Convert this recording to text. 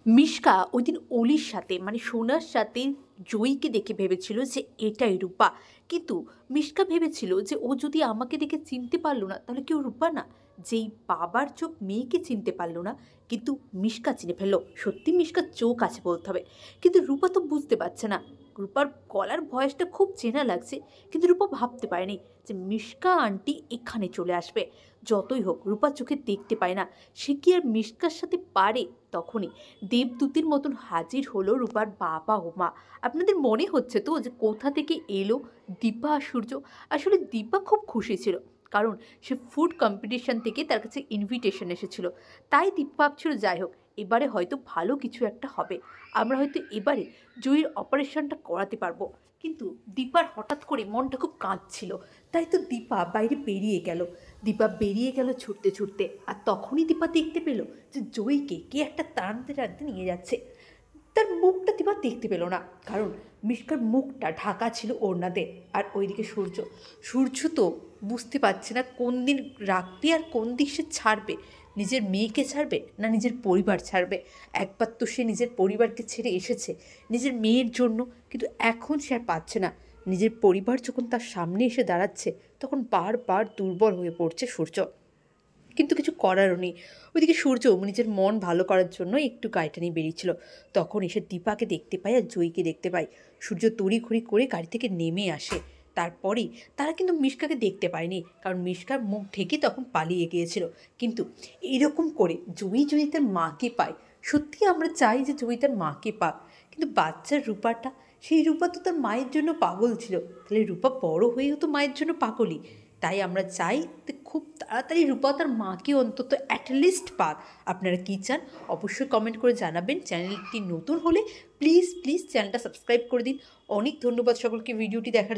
মিশকা ওই দিন অলির সাথে মানে সোনার সাথে জয়ীকে দেখে ভেবেছিল যে এটাই রূপা। কিন্তু মিশকা ভেবেছিল যে ও যদি আমাকে দেখে চিনতে পারলো না তাহলে কেউ রূপা না। যেই বাবার চোখ মেয়েকে চিনতে পারলো না, কিন্তু মিশকা চিনে ফেললো। সত্যি মিশকার চোখ আছে বলতে হবে, কিন্তু রূপা তো বুঝতে পারছে না। রূপার গলার ভয়েসটা খুব চেনা লাগছে, কিন্তু রূপা ভাবতে পারেনি যে মিশকা আন্টি এখানে চলে আসবে। যতই হোক রূপা চোখে দেখতে পায় না, সে কি আর মিশকার সাথে পারে? তখনই দেবদূতের মতন হাজির হলো রূপার বাবা ও মা। আপনাদের মনে হচ্ছে তো যে কোথা থেকে এলো দীপা আর সূর্য? আসলে দীপা খুব খুশি ছিল, কারণ সে ফুড কম্পিটিশন থেকে তার কাছে ইনভিটেশন এসেছিল। তাই দীপা ভাবছিল যাই হোক এবারে হয়তো ভালো কিছু একটা হবে, আমরা হয়তো এবারে জয়ীর অপারেশনটা করাতে পারবো। কিন্তু দীপার হঠাৎ করে মনটা খুব কাঁদছিল, তাই তো দীপা বাইরে বেরিয়ে গেল। দীপা বেরিয়ে গেল ছুটতে ছুটতে, আর তখনই দীপা দেখতে পেল যে জয়ীকে কে একটা টানতে টানতে নিয়ে যাচ্ছে। তার মুখটা দীপা দেখতে পেল না, কারণ মিশকার মুখটা ঢাকা ছিল ওড়নাতে। আর ওইদিকে সূর্য, সূর্য তো বুঝতে পারছে না কোন দিন রাখবে আর কোন দিক সে ছাড়বে। নিজের মেয়েকে ছাড়বে না নিজের পরিবার ছাড়বে। একবার তো সে নিজের পরিবারকে ছেড়ে এসেছে নিজের মেয়ের জন্য, কিন্তু এখন সে আর পাচ্ছে না। নিজের পরিবার যখন তার সামনে এসে দাঁড়াচ্ছে তখন বারবার দুর্বল হয়ে পড়ছে সূর্য। কিন্তু কিছু করারও নেই। ওইদিকে সূর্য নিজের মন ভালো করার জন্য একটু গাড়িটা নিয়ে বেরিয়েছিল। তখন এসে দীপাকে দেখতে পায় আর জয়ীকে দেখতে পায়। সূর্য তড়িঘড়ি করে গাড়ি থেকে নেমে আসে। তারপরেই তারা কিন্তু মিশকাকে দেখতে পায়নি, কারণ মিশকার মুখ ঢেকে তখন পালিয়ে গিয়েছিল। কিন্তু এরকম করে জয়ী তার মাকে পায়। সত্যি আমরা চাই যে জয়ী তার মাকে পাক, কিন্তু বাচ্চার রূপাটা, সেই রূপা তো তার মায়ের জন্য পাগল ছিল, তাহলে রূপা বড় হয়েও তো মায়ের জন্য পাগলই। তাই আমরা চাই যে খুব তাড়াতাড়ি রূপা তার মাকে অন্তত অ্যাটলিস্ট পাক। আপনারা কী চান অবশ্যই কমেন্ট করে জানাবেন। চ্যানেলটি নতুন হলে প্লিজ চ্যানেলটা সাবস্ক্রাইব করে দিন। অনেক ধন্যবাদ সকলকে ভিডিওটি দেখার